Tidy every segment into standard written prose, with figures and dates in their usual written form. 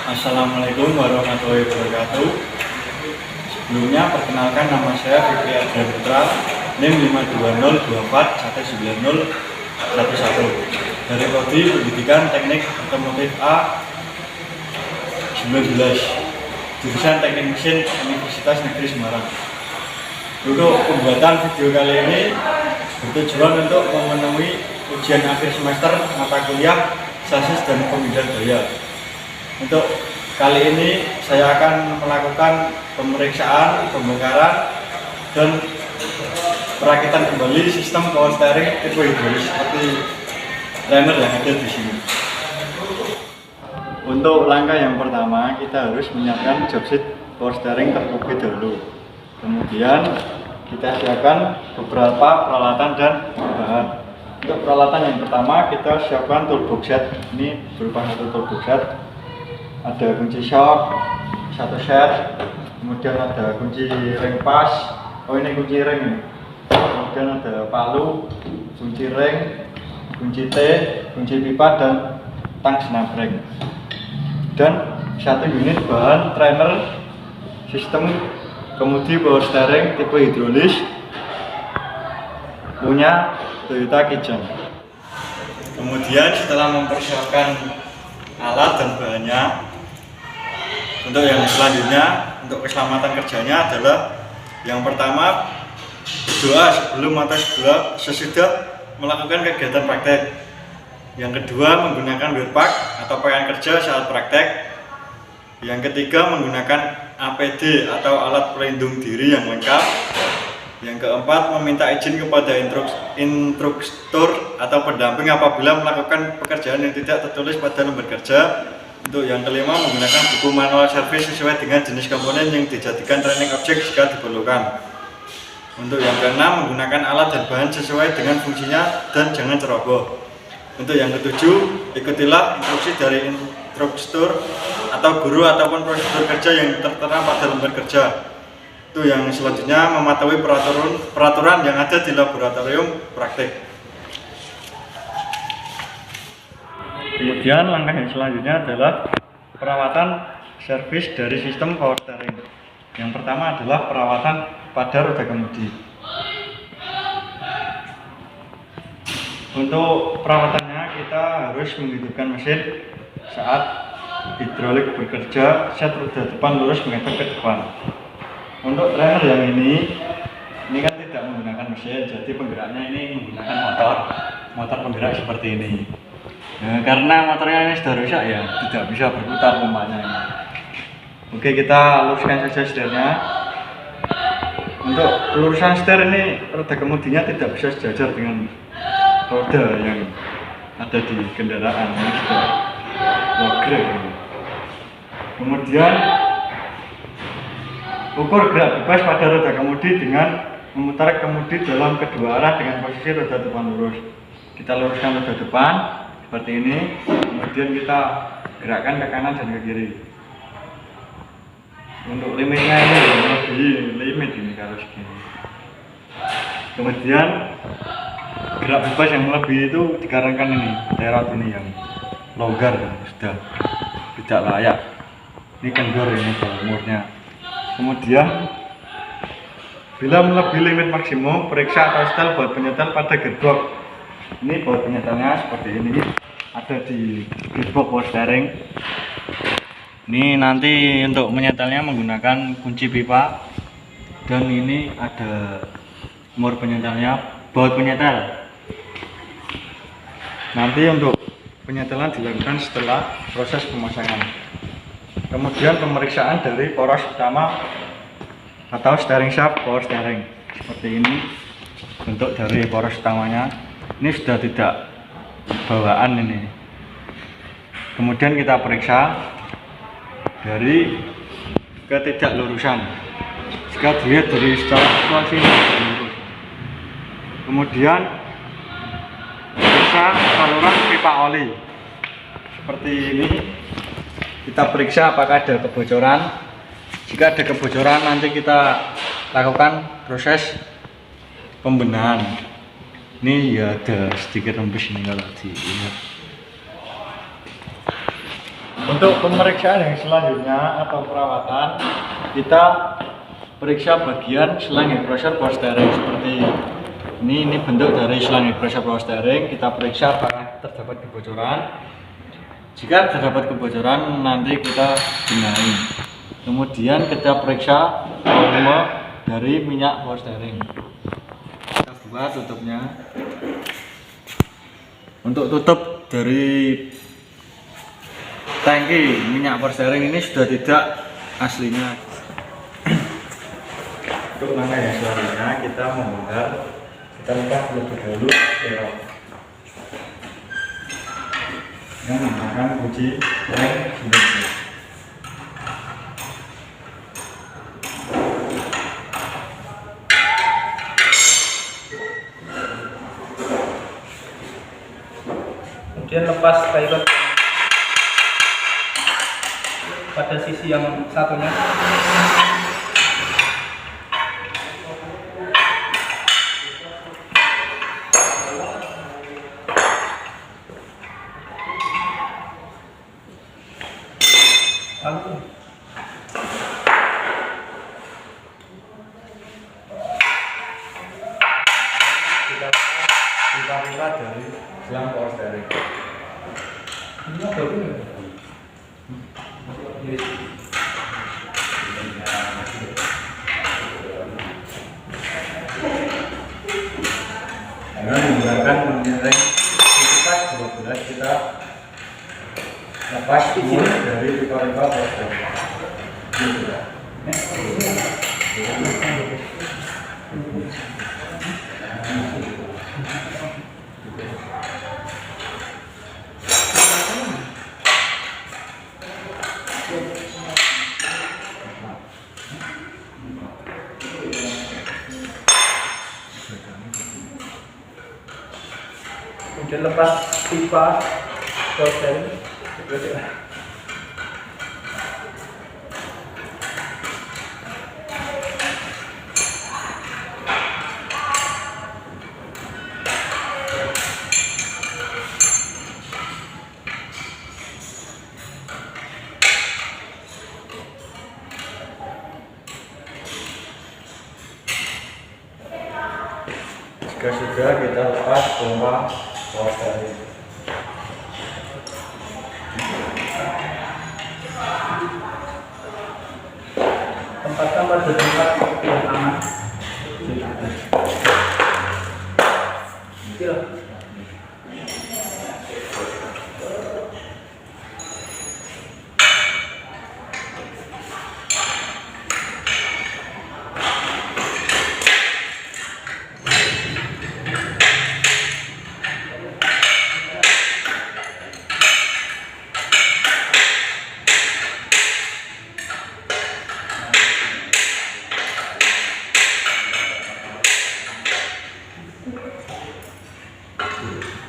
Assalamualaikum warahmatullahi wabarakatuh. Sebelumnya perkenalkan, nama saya Fikri Adrian Putra, NIM 52024190111 dari Prodi Pendidikan Teknik Otomotif A 19, jurusan Teknik Mesin Universitas Negeri Semarang. Untuk pembuatan video kali ini bertujuan untuk memenuhi ujian akhir semester mata kuliah Sasis dan Pemindaian Daya. Untuk kali ini saya akan melakukan pemeriksaan, pembongkaran, dan perakitan kembali sistem power steering tipe hidrolis seperti timer yang ada di sini. Untuk langkah yang pertama, kita harus menyiapkan jobset power steering terlebih dahulu. Kemudian kita siapkan beberapa peralatan dan bahan. Untuk peralatan yang pertama, kita siapkan toolbox set. Ini berupa satu toolbox set. Ada kunci shock satu set, kemudian ada kunci ring pas. Oh, ini kunci ring ini. Kemudian ada palu, kunci ring, kunci T, kunci pipa, dan tang snap-ring. Dan satu unit bahan trainer sistem kemudi power steering tipe hidrolis punya Toyota Kijang. Kemudian setelah mempersiapkan alat dan bahannya, untuk yang selanjutnya, untuk keselamatan kerjanya adalah yang pertama, berdoa sebelum atau sesudah melakukan kegiatan praktek. Yang kedua, menggunakan wear pack atau pakaian kerja saat praktek. Yang ketiga, menggunakan APD atau alat pelindung diri yang lengkap. Yang keempat, meminta izin kepada instruktur atau pendamping apabila melakukan pekerjaan yang tidak tertulis pada lembar kerja. Untuk yang kelima, menggunakan buku manual servis sesuai dengan jenis komponen yang dijadikan training objek jika diperlukan. Untuk yang keenam, menggunakan alat dan bahan sesuai dengan fungsinya dan jangan ceroboh. Untuk yang ketujuh, ikutilah instruksi dari instruktur atau guru ataupun prosedur kerja yang tertera pada lembar kerja. Itu yang selanjutnya, mematuhi peraturan yang ada di laboratorium praktik. Kemudian langkah yang selanjutnya adalah perawatan servis dari sistem power steering. Yang pertama adalah perawatan pada roda kemudi. Untuk perawatannya, kita harus menghidupkan mesin saat hidrolik bekerja, set roda depan lurus menghadap ke depan. Untuk trainer yang ini kan tidak menggunakan mesin, jadi penggeraknya ini menggunakan motor penggerak seperti ini. Nah, karena motornya ini sudah rusak ya, tidak bisa berputar pompanya ini. Oke, kita luruskan saja setirnya. Untuk lurusan setir ini, roda kemudinya tidak bisa sejajar dengan roda yang ada di kendaraan yang sudah logrek. Kemudian ukur gerak bebas pada roda kemudi dengan memutar kemudi dalam kedua arah dengan posisi roda depan lurus. Kita luruskan roda depan seperti ini, kemudian kita gerakkan ke kanan dan ke kiri. Untuk limitnya ini lebih limit ini kalau segini. Kemudian gerak bebas yang lebih itu dikarenakan ini terot ini yang longgar, sudah tidak layak. Ini kendor ini umurnya. Kemudian bila melebihi limit maksimum, periksa atau setel baut penyetel pada gearbox. Ini baut penyetelnya seperti ini, ada di gearbox power steering. Ini nanti untuk menyetelnya menggunakan kunci pipa, dan ini ada mur penyetelnya, baut penyetel. Nanti untuk penyetelan dilakukan setelah proses pemasangan. Kemudian pemeriksaan dari poros utama atau steering shaft power steering seperti ini. Bentuk dari poros utamanya ini sudah tidak bawaan ini. Kemudian kita periksa dari ketidaklurusan. Jika dilihat dari secara situasi lurus. Kemudian periksa saluran pipa oli seperti ini. Kita periksa apakah ada kebocoran. Jika ada kebocoran, nanti kita lakukan proses pembenahan. Ini ya ada sedikit rembes ini kalau dilihat. Untuk pemeriksaan yang selanjutnya atau perawatan, kita periksa bagian selang head pressure power steering seperti ini bentuk dari selang head pressure power steering. Kita periksa apakah terdapat kebocoran. Jika terdapat kebocoran, nanti kita benahi. Kemudian kita periksa volume dari minyak power steering. Kita buat tutupnya. Untuk tutup dari tangki minyak power steering ini sudah tidak aslinya. Untuk langkah yang selanjutnya kita membongkar, kita buka terlebih dahulu serok yang menggunakan kunci rem sendiri. Kemudian lepas pilot pada sisi yang satunya. Lalu Kita buka dari selang power steering. ini apa itu? Yes. Dengan menggunakan mengereng kipas 12 kita lepas ini dari pipa-pipa power steering. Kemudian lepas pipa power steering. Jika sudah, kita lepas pompa power steering. Tempatkan pada tempat yang aman. Kecil.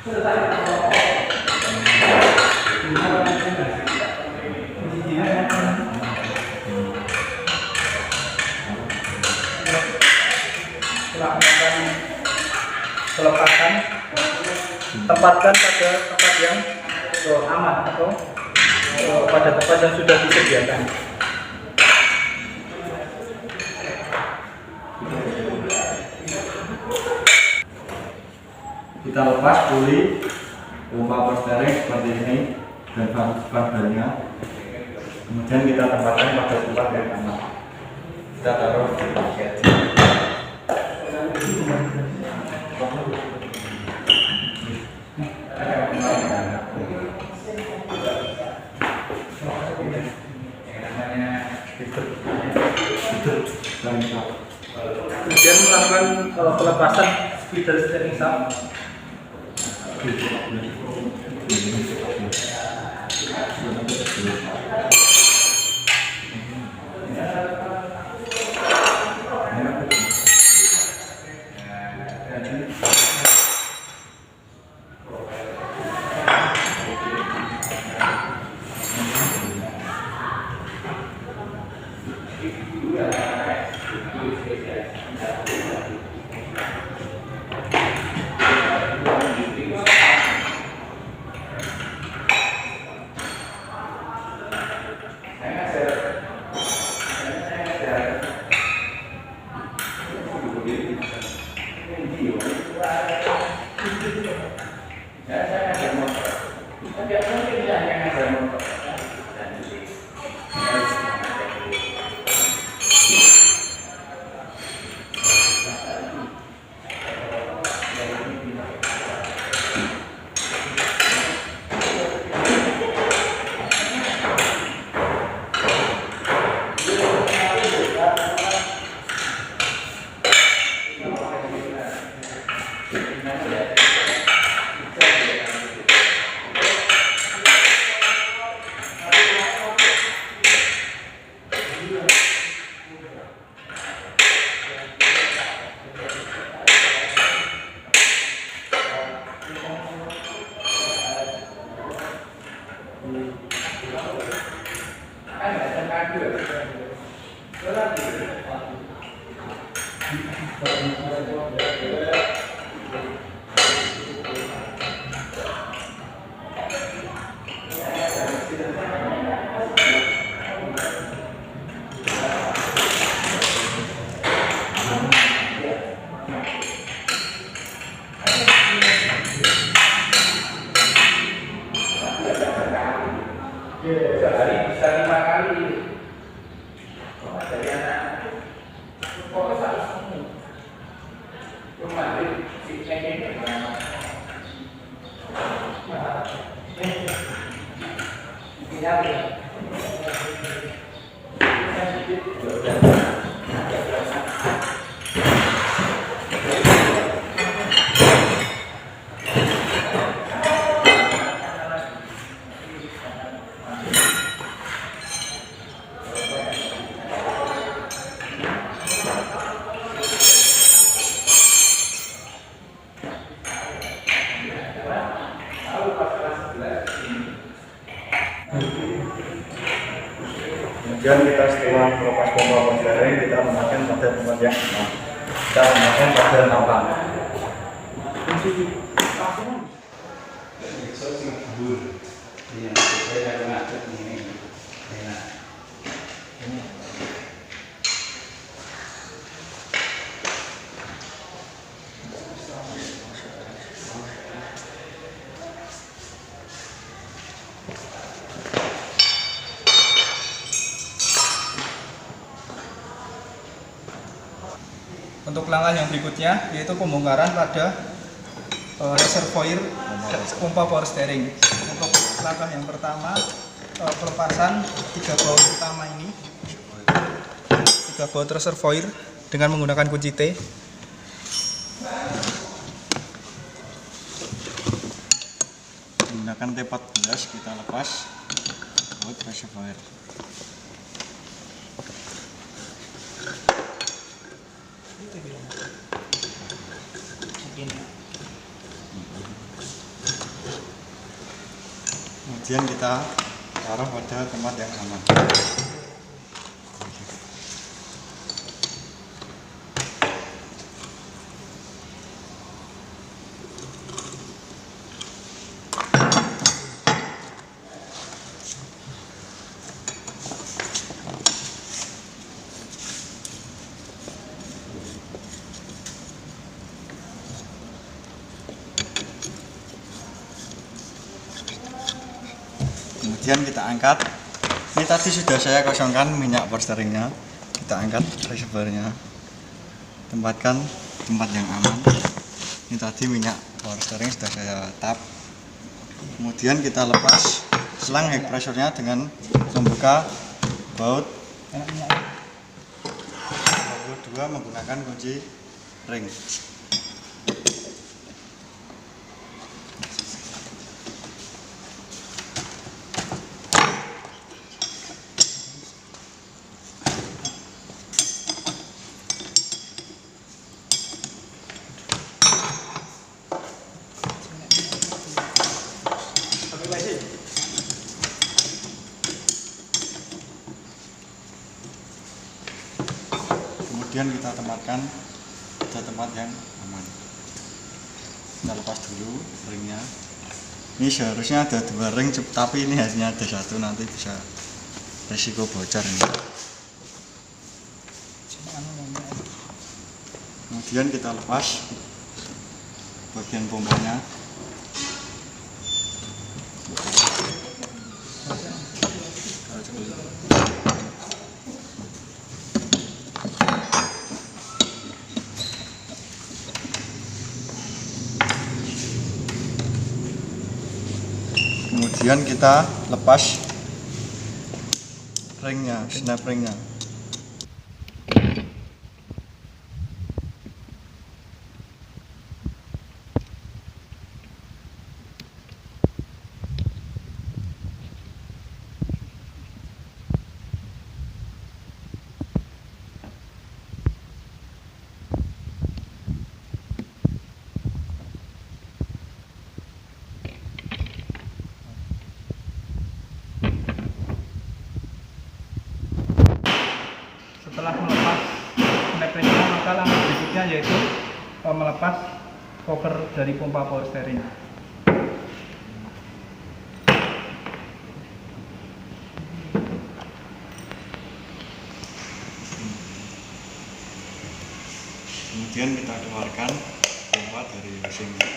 Setelah melakukan pelepasan, tempatkan pada tempat yang aman atau pada tempat yang sudah disediakan. Kita lepas puli pompa power steering seperti ini dan bandelnya. Kemudian kita tempatkan pada tempat yang aman. Kita taruh di paket. Kemudian melakukan pelepasan feeder steering shaft. Sehari bisa 5 kali. Dari anak. Pokoknya harus rumah si ini. Kemudian kita setelah melepas pompa porsering, kita memakai pada tempat yang aman. Kita memakai pada nampan. Untuk langkah yang berikutnya yaitu pembongkaran pada reservoir pompa power steering. Untuk langkah yang pertama, pelepasan 3 baut utama ini, 3 baut reservoir dengan menggunakan kunci T. Menggunakan T14 kita lepas baut reservoir. Kemudian kita taruh pada tempat yang aman. Kemudian kita angkat. Ini tadi sudah saya kosongkan minyak power steeringnya. Kita angkat reservoirnya, tempatkan tempat yang aman. Ini tadi minyak power steering sudah saya tap. Kemudian kita lepas selang high pressure-nya dengan membuka baut 22 menggunakan kunci ring. Kemudian kita tempatkan pada tempat yang aman. Kita lepas dulu ringnya. Ini seharusnya ada 2 ring, tapi ini hanya ada 1, nanti bisa risiko bocor ini. Kemudian kita lepas bagian pompanya. Kemudian kita lepas ringnya, snap ringnya. Setelah melepas snap ringnya, maka langkah berikutnya yaitu melepas cover dari pompa power steering. Kemudian kita keluarkan pompa dari bushingnya.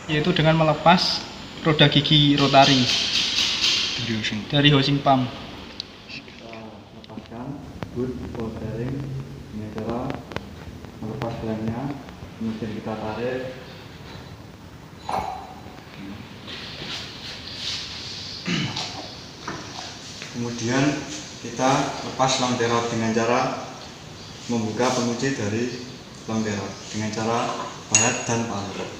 Yaitu dengan melepas roda gigi rotari dari housing pump. Kita lepaskan boot power steering dengan cara melepas lemnya, kemudian kita tarik. Kemudian kita lepas longterot dengan cara membuka pengunci dari longterot dengan cara baret dan palet.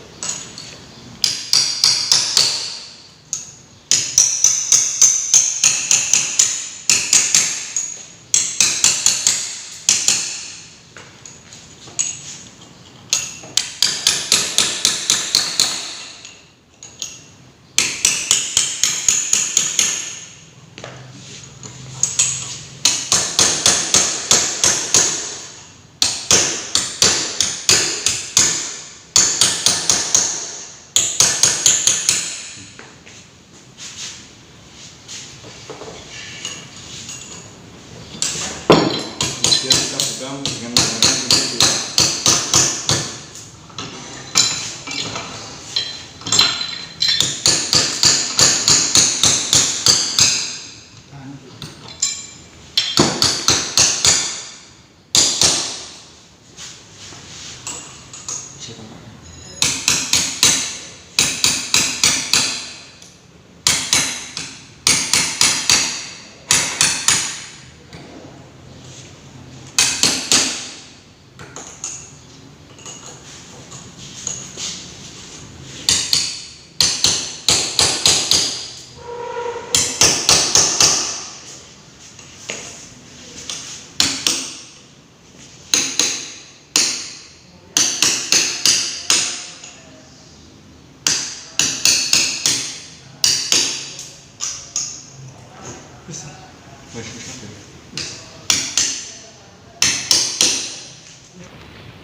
Kemudian kita buka dengan menggunakan kunci kita.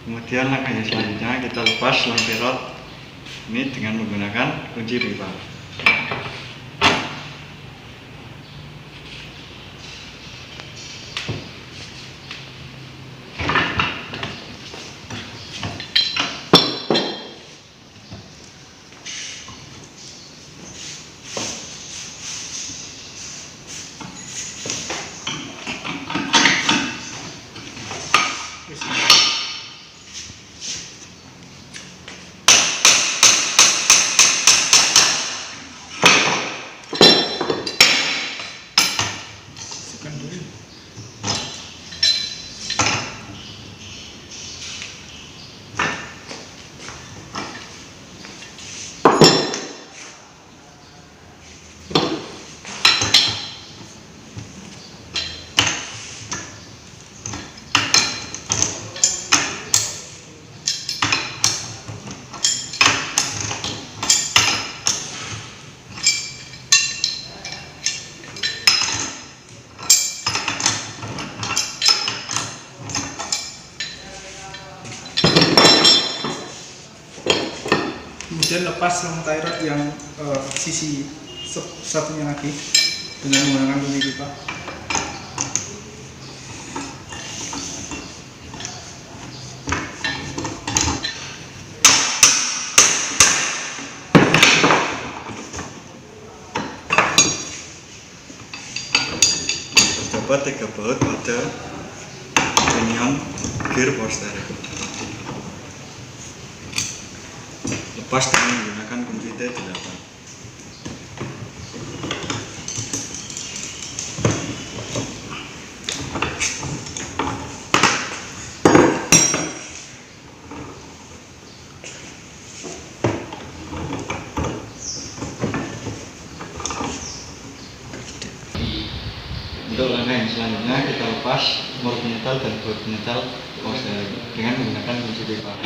Kemudian langkah yang selanjutnya kita lepas longterot ini dengan menggunakan kunci pipa. Kemudian lepas long tie rod yang sisi satunya lagi dengan menggunakan kunci pipa. Terdapat 3 baut pada pinion gear power steering. Lepas dengan menggunakan kunci T8. Untuk langkah yang selanjutnya kita lepas mur penyetel dan baut penyetel power steering dengan menggunakan kunci pipa.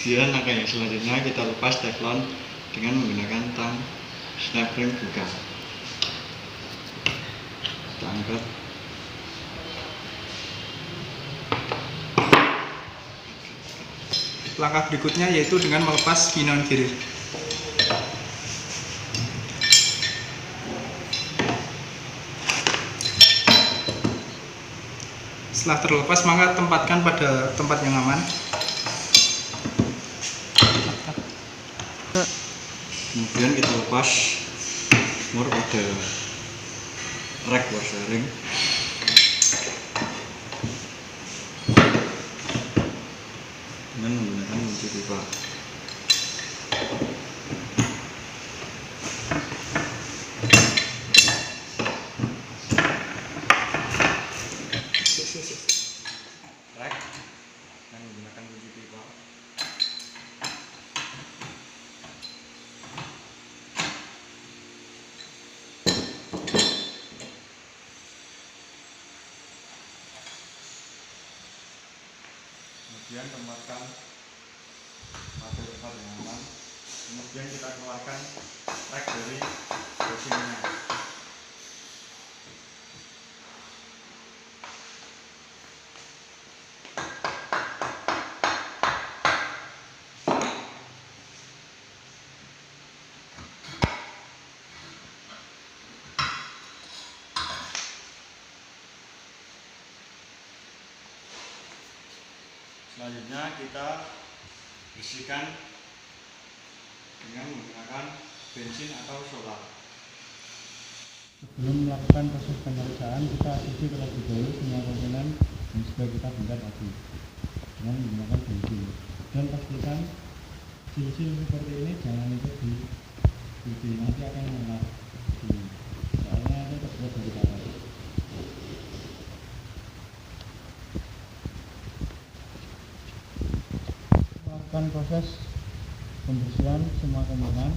Kemudian langkah yang selanjutnya kita lepas teflon dengan menggunakan tang snap ring buka. Kita angkat. Langkah berikutnya yaitu dengan melepas pinion gear. Setelah terlepas, maka tempatkan pada tempat yang aman. Kemudian kita lepas mur pada rack power steering. Dengan menggunakan kunci pipa. Rack dengan menggunakan kunci pipa. Kemudian tempatkan pada tempat yang aman. Kemudian kita keluarkan rack dari bushingnya. Selanjutnya kita bersihkan dengan menggunakan bensin atau solar. Sebelum melakukan proses pemeriksaan, kita cuci terlebih dahulu semua komponen yang sudah kita bongkar tadi dengan menggunakan bensin. Dan pastikan sil-sil seperti ini jangan ikut dicuci, nanti akan melar. Soalnya itu terbuat dari karet. Melakukan proses pembersihan semua komponen.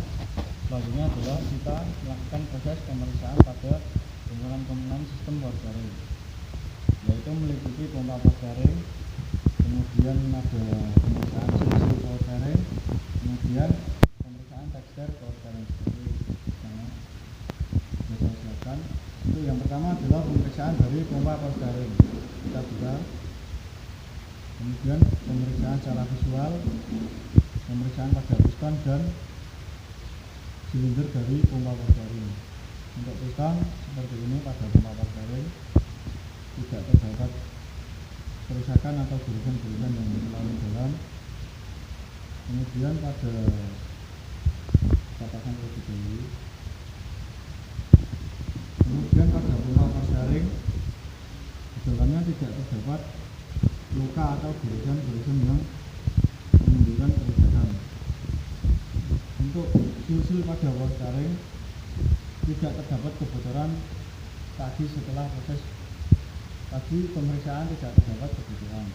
Selanjutnya adalah kita melakukan proses pemeriksaan pada komponen sistem power steering, yaitu meliputi pompa power steering, kemudian ada pemeriksaan sisi power steering, kemudian pemeriksaan tekstur power steering seperti yang sudah saya siapkan. Itu yang pertama adalah pemeriksaan dari pompa power steering, kita buka. Kemudian pemeriksaan secara visual, pemeriksaan pada piston dan silinder dari pompa power steering. Untuk piston seperti ini pada pompa power steering tidak terdapat kerusakan atau gurisan-gurisan yang terlalu dalam. Kemudian pada tatakan lebih dahulu. Kemudian pada pompa power steering di dalamnya tidak terdapat luka atau gurisan-gurisan yang menimbulkan kerusakan. Untuk Usul pada power steering tidak terdapat kebocoran tadi setelah proses tadi pemeriksaan tidak terdapat kebocoran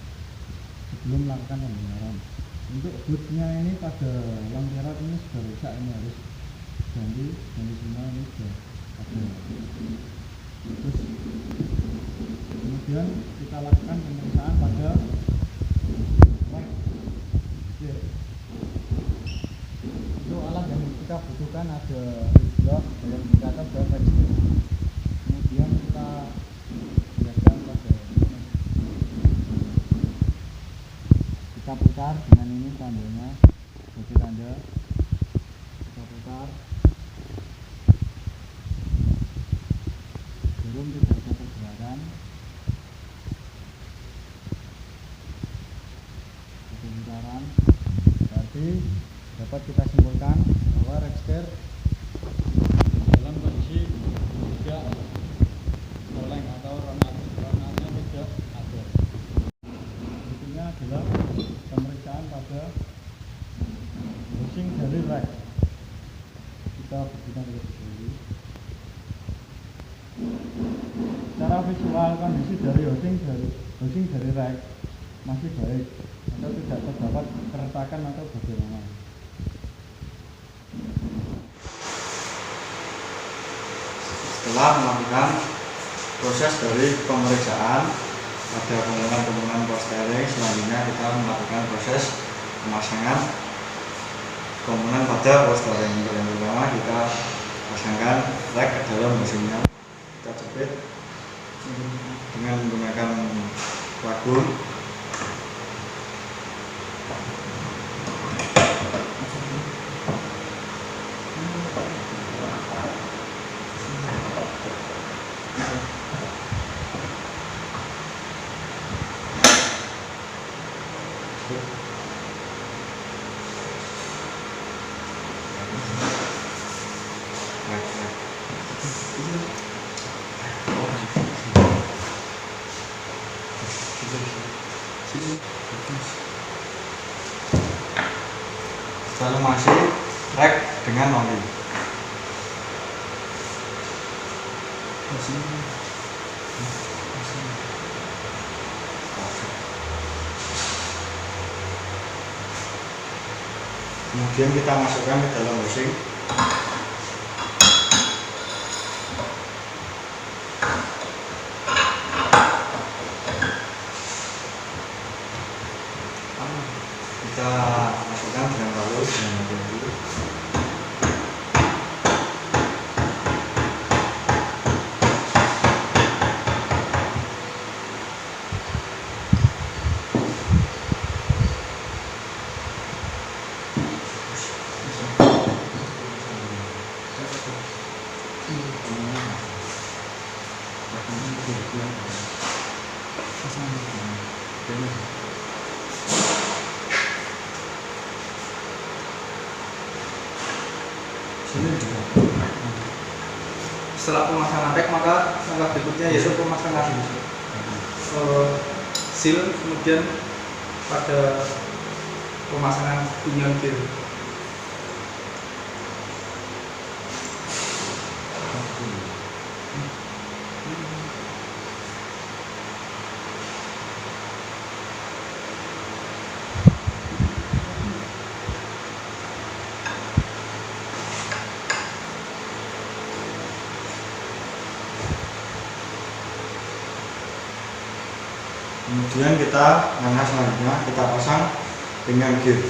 sebelum melakukan pembongkaran. Untuk bootnya ini pada lampiran ini sudah rusak, ini harus ganti semua, ini sudah ada. Terus kemudian kita lakukan pemeriksaan pada untuk alat yang kita butuhkan ada blok, dalam indikator dan register. Kemudian kita lihatkan pada kita putar dengan ini tandanya, jadi tanda kita putar, belum tidak ada pergerakan. Putaran berarti dapat kita simpulkan bahwa register dalam kondisi tidak oleng atau ronatnya tidak ada. Intinya adalah pemeriksaan pada housing dari rack. Kita berikan dulu. Secara visual kondisi dari housing dari rack masih baik atau tidak terdapat keretakan atau bagaimana. Setelah melakukan proses dari pemeriksaan pada komponen power steering, selanjutnya kita melakukan proses pemasangan komponen pada power steering. Yang pertama kita pasangkan rack ke dalam mesinnya, kita jepit dengan menggunakan vakum. Lalu masih rack dengan oli. Kemudian kita masukkan ke dalam housing. Kita masukkan dengan balus dengan hati-hati. Setelah pemasangan rack, maka langkah berikutnya yaitu pemasangan seal, kemudian pada pemasangan pinion gear. Kemudian langkah selanjutnya kita pasang pinion gear.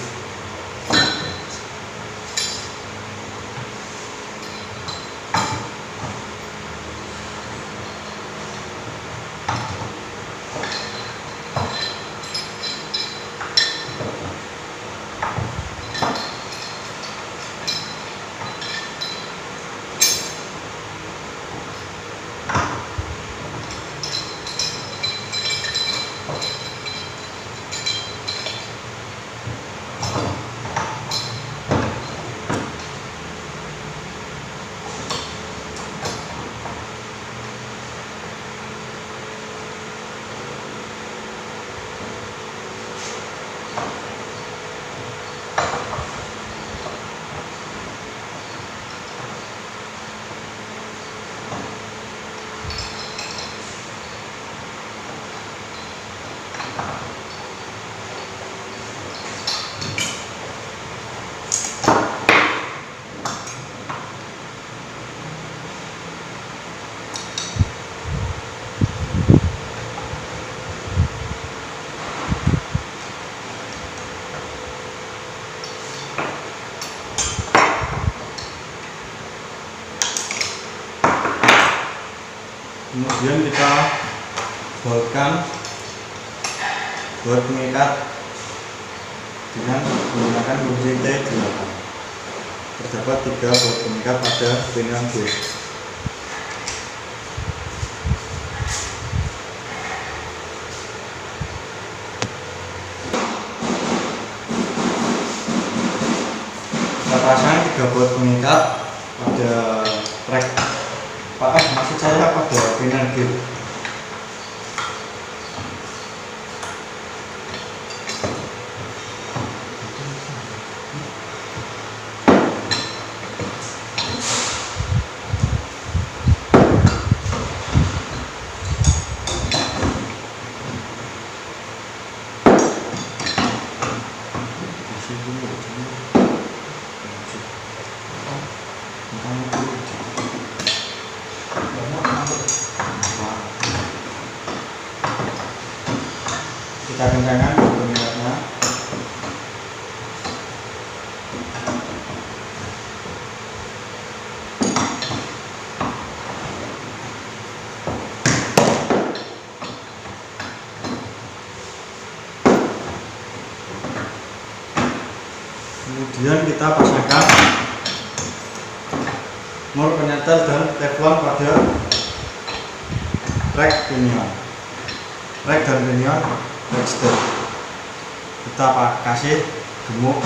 Kemudian kita boltkan buat mengikat dengan menggunakan kunci T8. Terdapat 3 bolt pengikat pada pinion B. Kita pasang 3 bolt pengikat pada rek maksud saya pada pinion B. Kita kencangkan pengikatnya. Kemudian kita pasangkan mur penyetel dan teflon pada rek pinion, rek dan pinion backstep. Kita kasih gemuk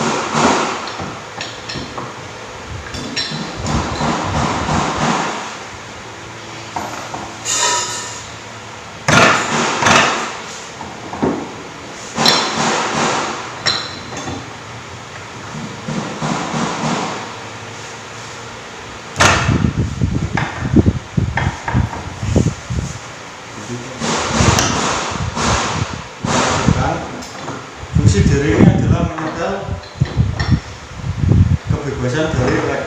fungsi dari ini adalah menyetel kebebasan dari rek.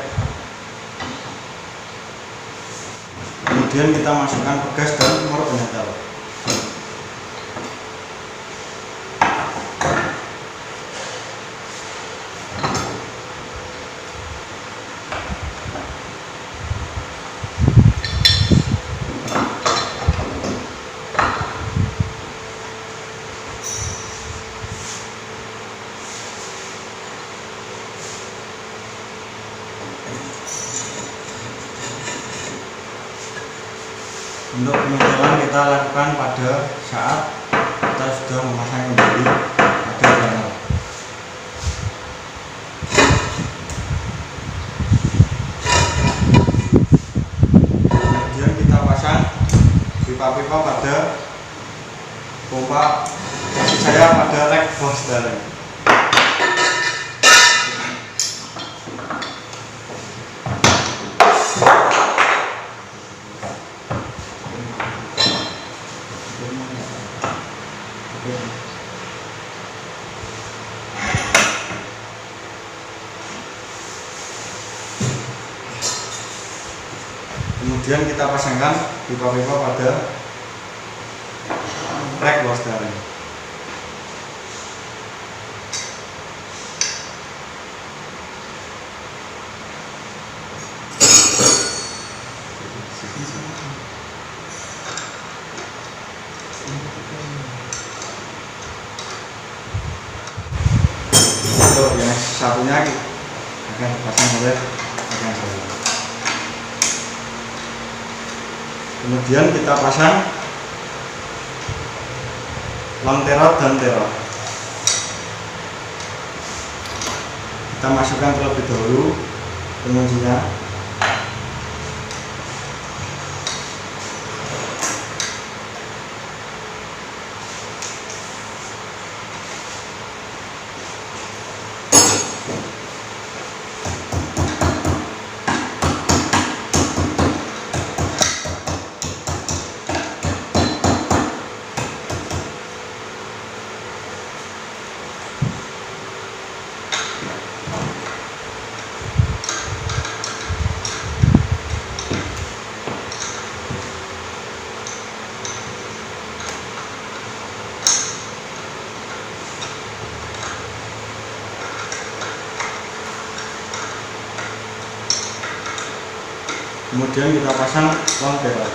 Kemudian kita masukkan pegas dan mur penyetel. Untuk penyetelan kita lakukan pada saat kita sudah memasang kembali pada channel. Kemudian kita pasang pipa-pipa pada pompa, maksud saya pada rek Forsdalen. Kemudian kita pasangkan pipa-pipa pada rek Forsdalen. Untuk yang satunya akan dipasang oleh rekan saya. Kemudian kita pasang long terot dan terot. Kita masukkan terlebih dahulu penguncinya. Kemudian kita pasang lonteran.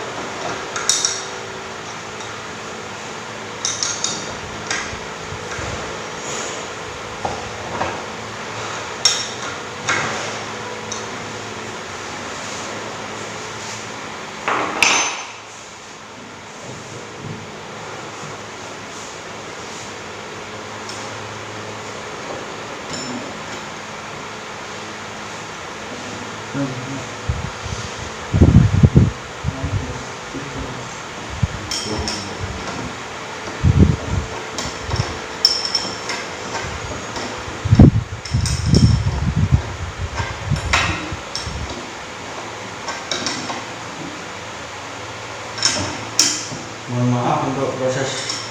Mohon maaf untuk proses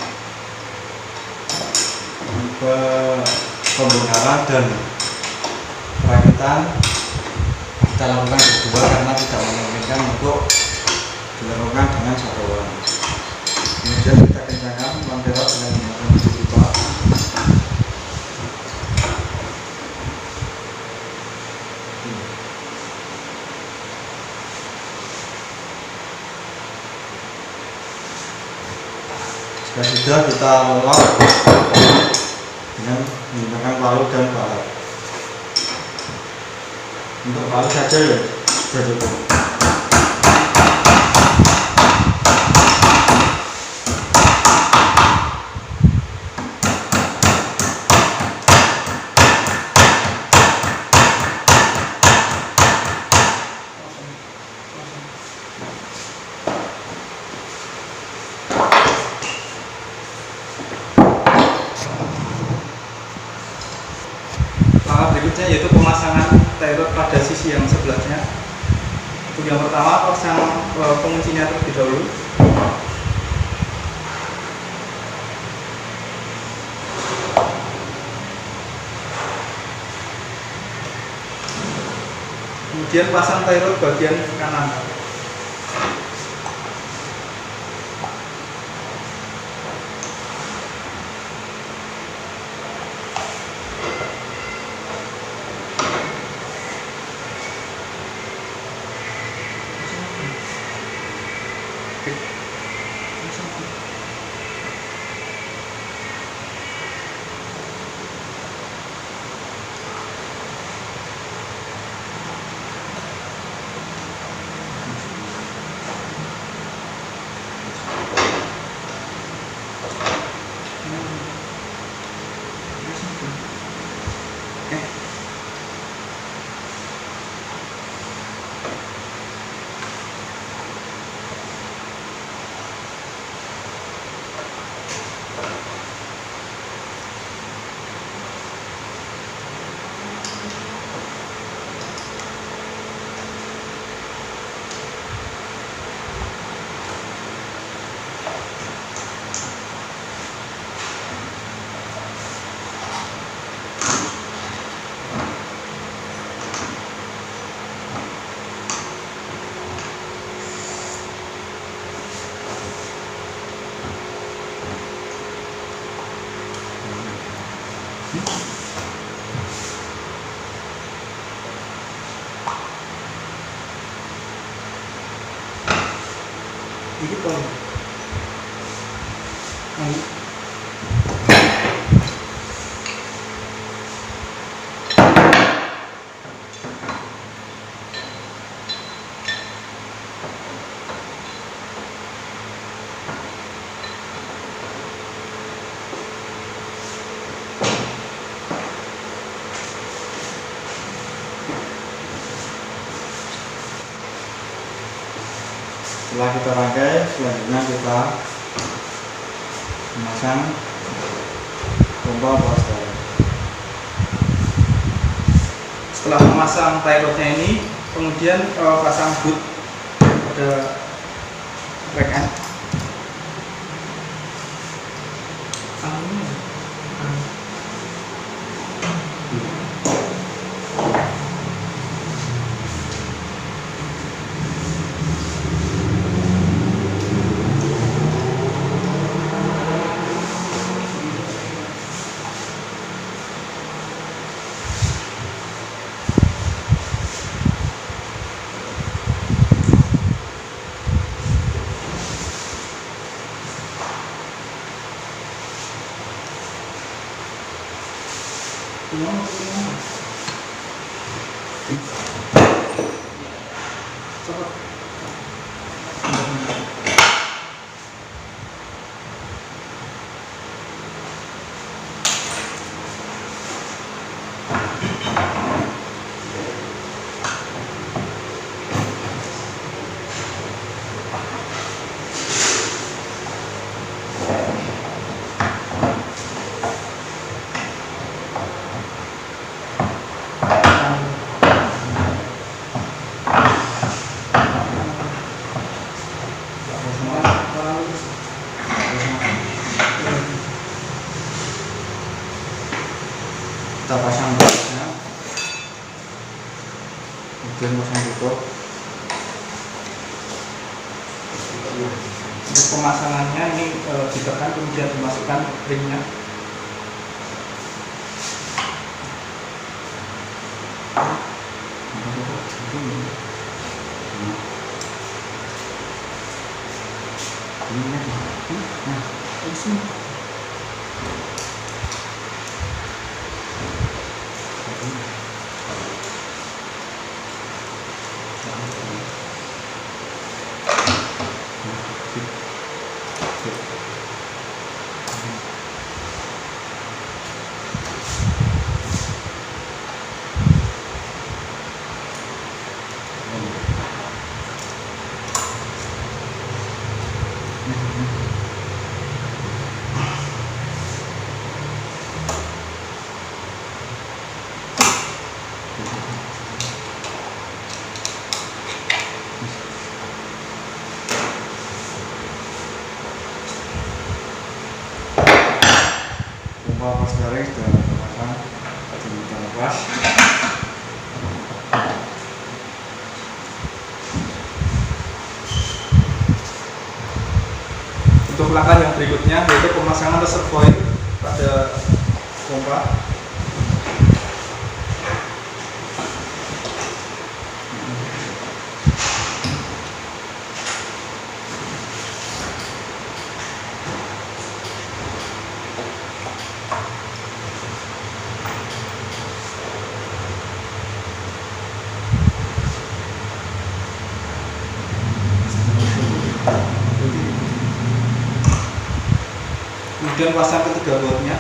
pembongkaran dan perakitan kita lakukan berdua karena tidak memungkinkan untuk dilakukan dengan satu orang. Kemudian kita kencangkan lonteran dengan menggunakan mesin pipa. Jika sudah, kita lelap dengan menggunakan palu dan baut. Untuk palu saja ya sudah cukup. Langkah berikutnya yaitu pemasangan tie rod pada sisi yang sebelahnya. Untuk yang pertama, pasang penguncinya terlebih dahulu. Kemudian pasang tie rod bagian kanan. Ini pun. Setelah kita rangkai, selanjutnya kita memasang pompa power steering. Setelah memasang tie rodnya ini, kemudian pasang boot pada back end. Kita pasang bautnya, kemudian pasang tutup. Untuk pemasangannya ini ditekan kemudian dimasukkan ringnya. Pompa power steering sudah terpasang, kita lepas. Untuk langkah yang berikutnya yaitu pemasangan reservoir pada pompa. Kemudian pasang ketiga bautnya.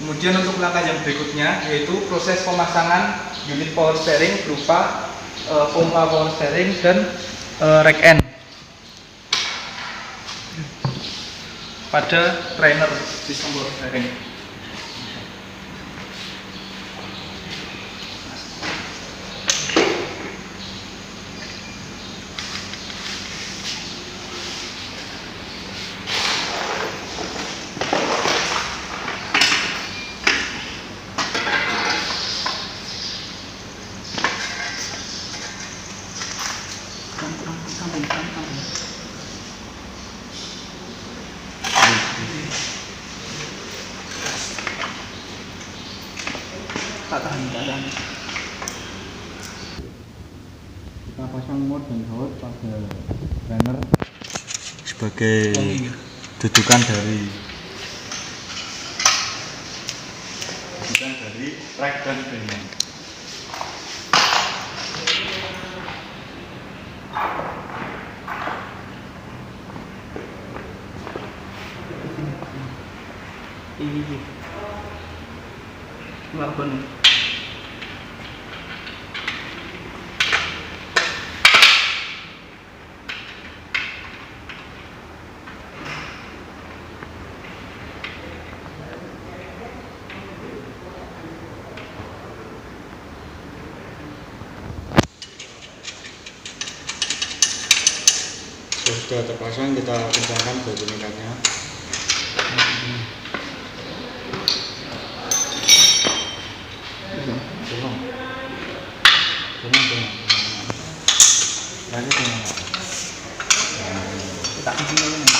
Kemudian untuk langkah yang berikutnya yaitu proses pemasangan unit power steering berupa pompa power steering dan rack end pada trainer sistem power steering. Tak tahan. Kita pasang mode dan baut pada runner sebagai dudukan dari track dan frame. Iya. Melakukan. Sudah terpasang, kita kencangkan baut peningkatnya. Tak kasih dulu nih.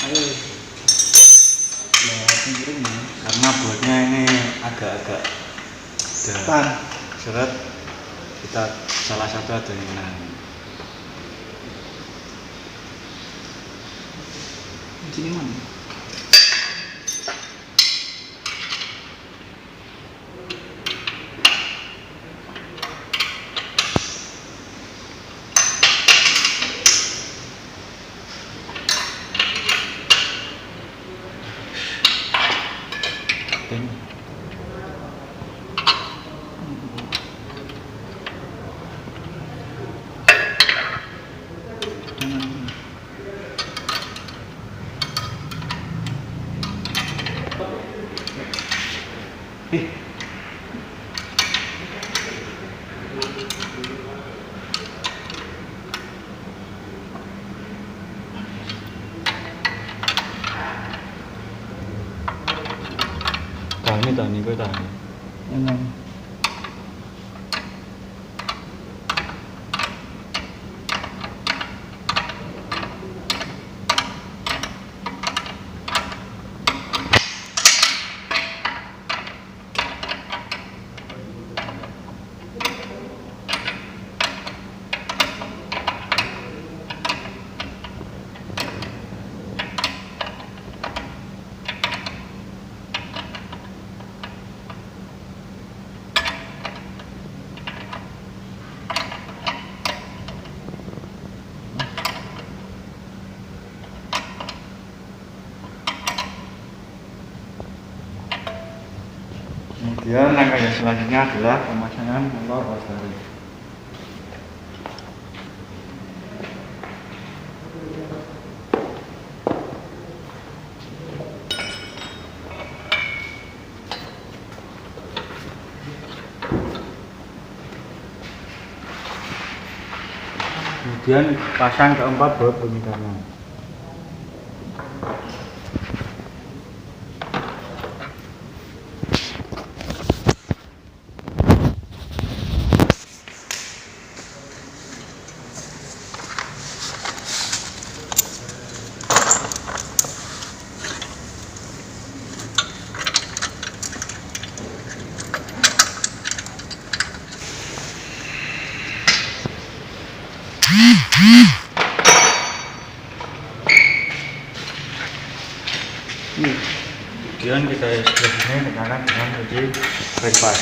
Ayo. Karena bautnya ini agak-agak Tahan. seret, kita salah satu ada yang nahan. Di sini mana? Tahan nih, gue tahan. Jangan. Kemudian langkah yang selanjutnya adalah pemasangan motor Rosari. Kemudian pasang keempat baut pengikarnya. Kemudian kita ekspresinya tekankan dengan kunci bypass.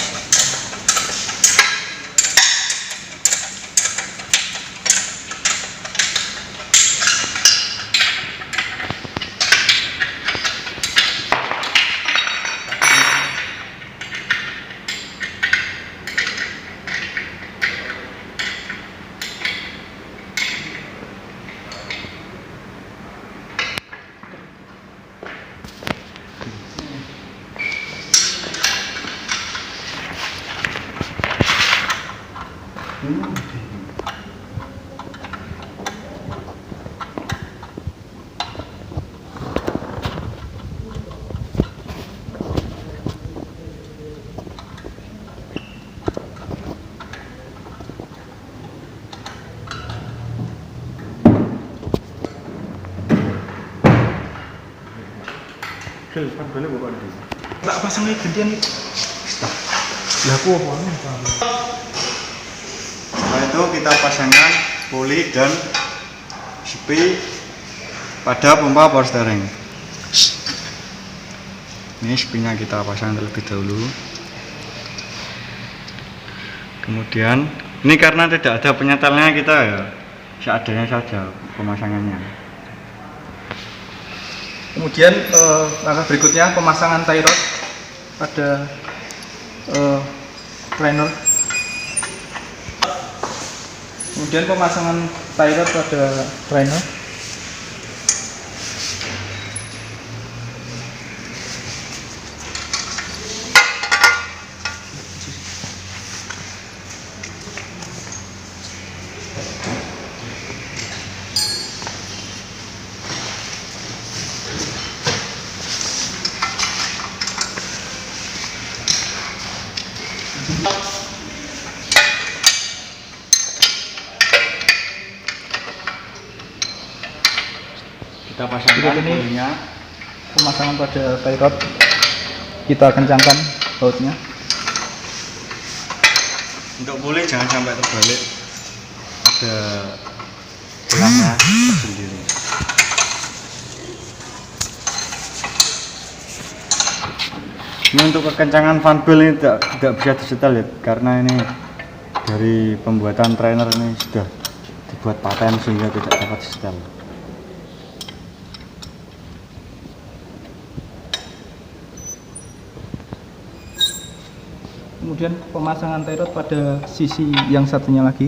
Gel, kan boleh bukan di. Tak pasangnya gantian. Lah aku apa? Setelah itu kita pasangkan puli dan sepi pada pompa power steering. Ini sepinya kita pasang terlebih dahulu. Kemudian ini karena tidak ada penyetelnya, kita ya seadanya saja pemasangannya. Kemudian langkah berikutnya pemasangan tie rod pada trainer. Kemudian pemasangan tie rod pada trainer. Kita pasangkan Ini pulinya. pemasangan pada tie rod. Kita kencangkan bautnya. Untuk puli jangan sampai terbalik, ada tulangnya sendiri. Ini untuk kekencangan fan bell ini tidak bisa disetel ya, karena ini dari pembuatan trainer ini sudah dibuat paten sehingga tidak dapat disetel. Kemudian pemasangan tie rod pada sisi yang satunya lagi.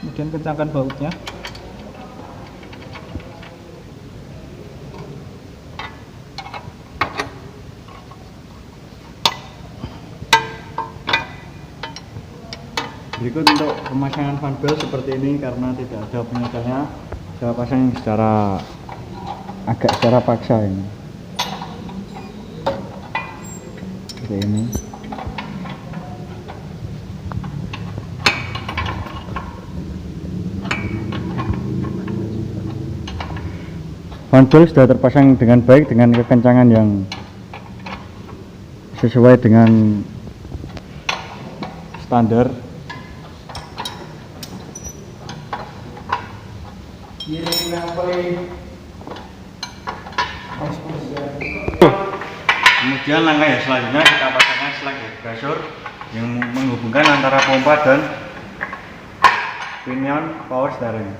Kemudian kencangkan bautnya. Berikut untuk pemasangan fan bell seperti ini, karena tidak ada penyetelnya, saya pasang agak secara paksa ini. Seperti ini. Fan bell sudah terpasang dengan baik dengan kekencangan yang sesuai dengan standar. Kemudian langkah yang selanjutnya kita pasangkan selang head pressure yang menghubungkan antara pompa dan pinion power steering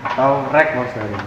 atau rack power steering.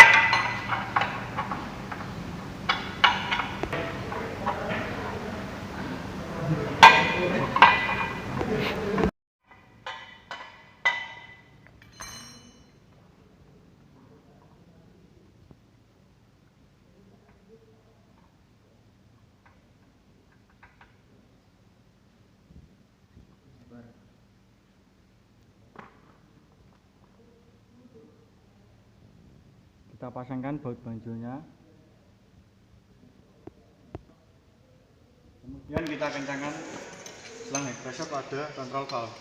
Kita pasangkan baut banjonya. Kemudian kita kencangkan selang head pressure pada control valve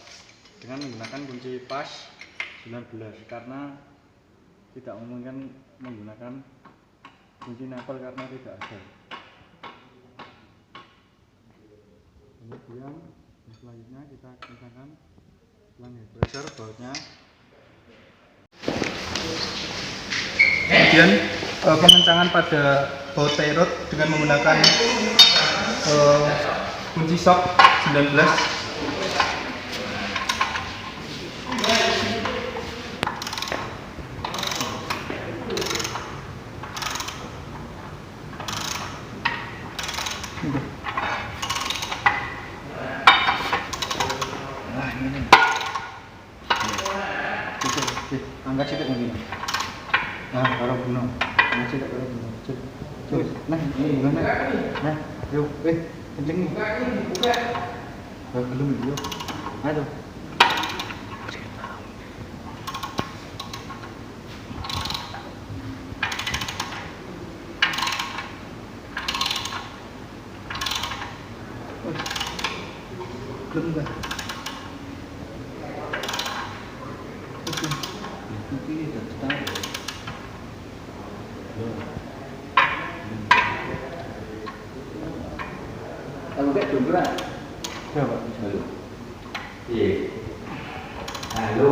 dengan menggunakan kunci pas 19, karena tidak memungkinkan menggunakan kunci napel karena tidak ada. Kemudian selanjutnya kita kencangkan selang head pressure bautnya. Kemudian pengencangan pada baut tie rod dengan menggunakan kunci shock 19. Nah, ini. Angkat sedikit lagi. Nah, karo bunuh. Angkat sedikit karo bunuh. Nah, ini bukan. Nah, yuk, Kenceng nih. Belum dulu. Aduh. Belum enggak? Ini udah setengah. Kalau kayak jomblo, Coba. halo. Iya. Halo.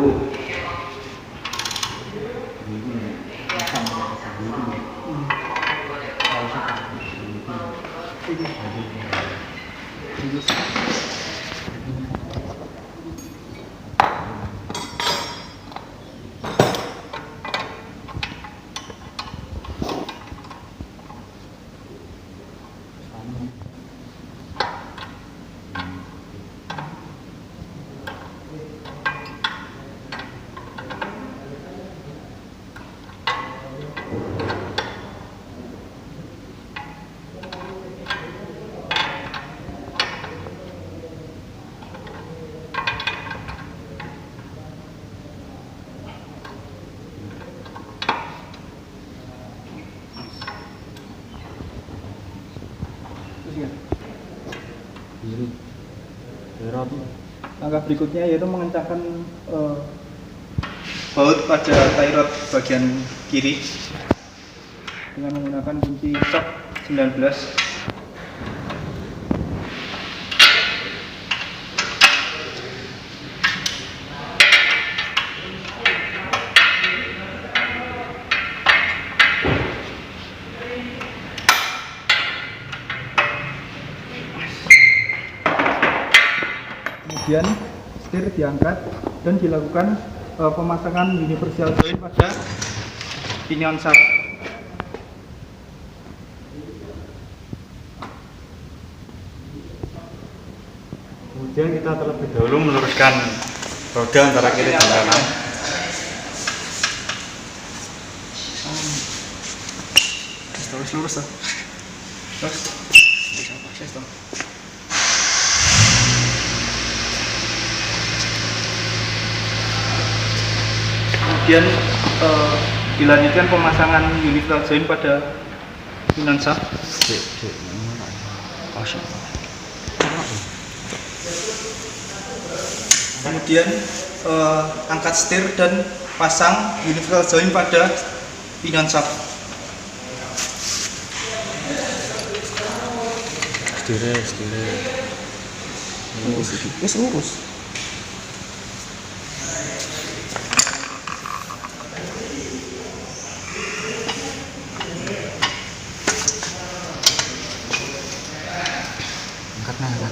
Biru. Merah tuh. Langkah berikutnya yaitu mengencangkan baut pada tie rod bagian kiri dengan menggunakan kunci shock 19. Kemudian setir diangkat dan dilakukan pemasangan universal joint pada pinion shaft. Kemudian kita terlebih dahulu meluruskan roda antara kiri dan kanan. Terus lurus tuh. Terus. Kemudian dilanjutkan pemasangan universal joint pada pinion shaft. Kemudian angkat setir dan pasang universal joint pada pinion shaft. Setirnya. Lurus. Angkat.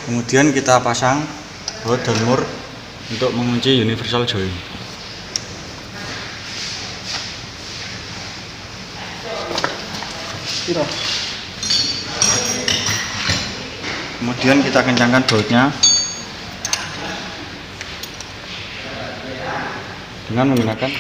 Kemudian kita pasang baut dan mur untuk mengunci universal joint. Kemudian kita kencangkan bautnya dengan menggunakan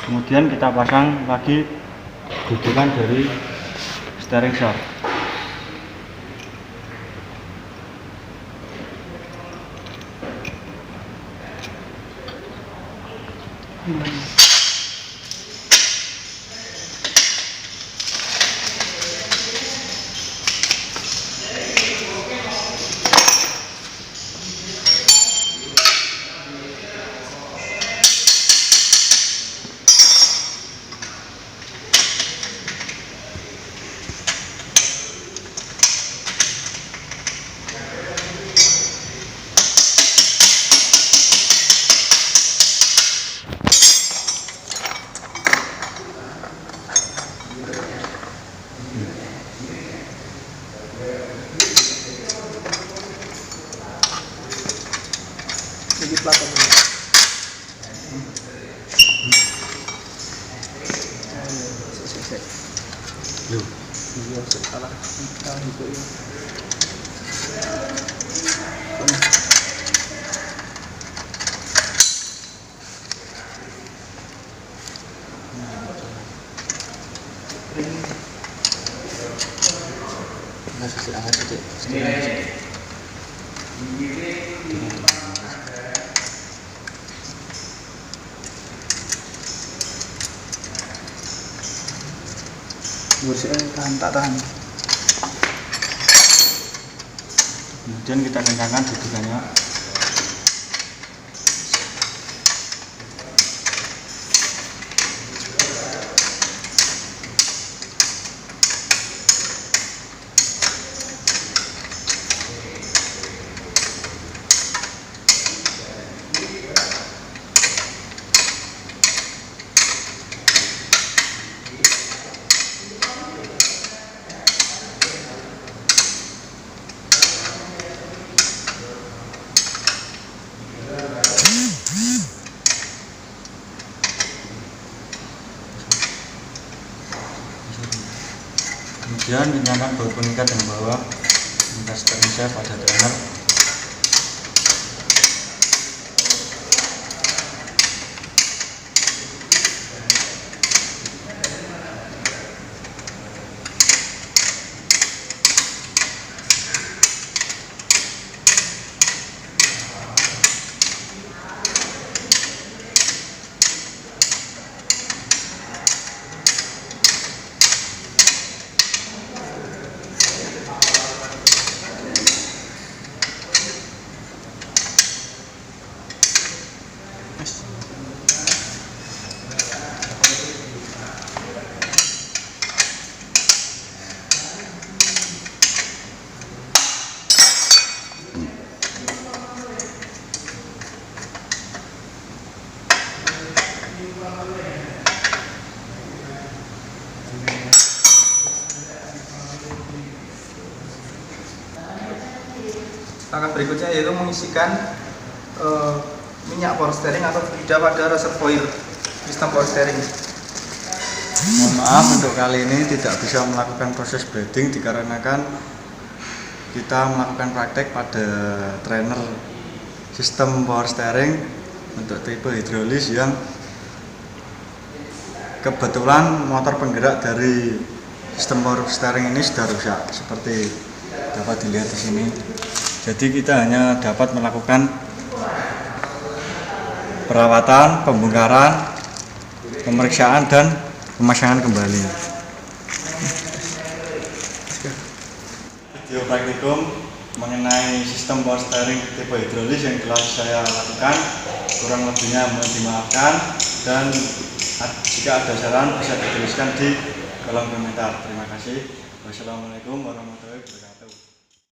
kemudian kita pasang lagi dudukan dari steering shaft. Lu. Iya, salah. Salah itu ya. Masih hangat sedikit. Tak tahan. Kemudian kita kencangkan dudukannya. Kemudian kencangkan baut pengikat yang bawah, minta seterusnya pada trainer. Langkah berikutnya yaitu mengisikan minyak power steering atau fluida pada reservoir sistem power steering. Mohon maaf untuk kali ini tidak bisa melakukan proses bleeding dikarenakan kita melakukan praktek pada trainer sistem power steering untuk tipe hidrolis yang kebetulan motor penggerak dari sistem power steering ini sudah rusak seperti dapat dilihat di sini. Jadi kita hanya dapat melakukan perawatan, pembongkaran, pemeriksaan dan pemasangan kembali. Video praktikum mengenai sistem power steering tipe hidrolis yang telah saya lakukan, kurang lebihnya mohon dimaafkan, dan jika ada saran bisa dituliskan di kolom komentar. Terima kasih. Wassalamualaikum warahmatullahi wabarakatuh.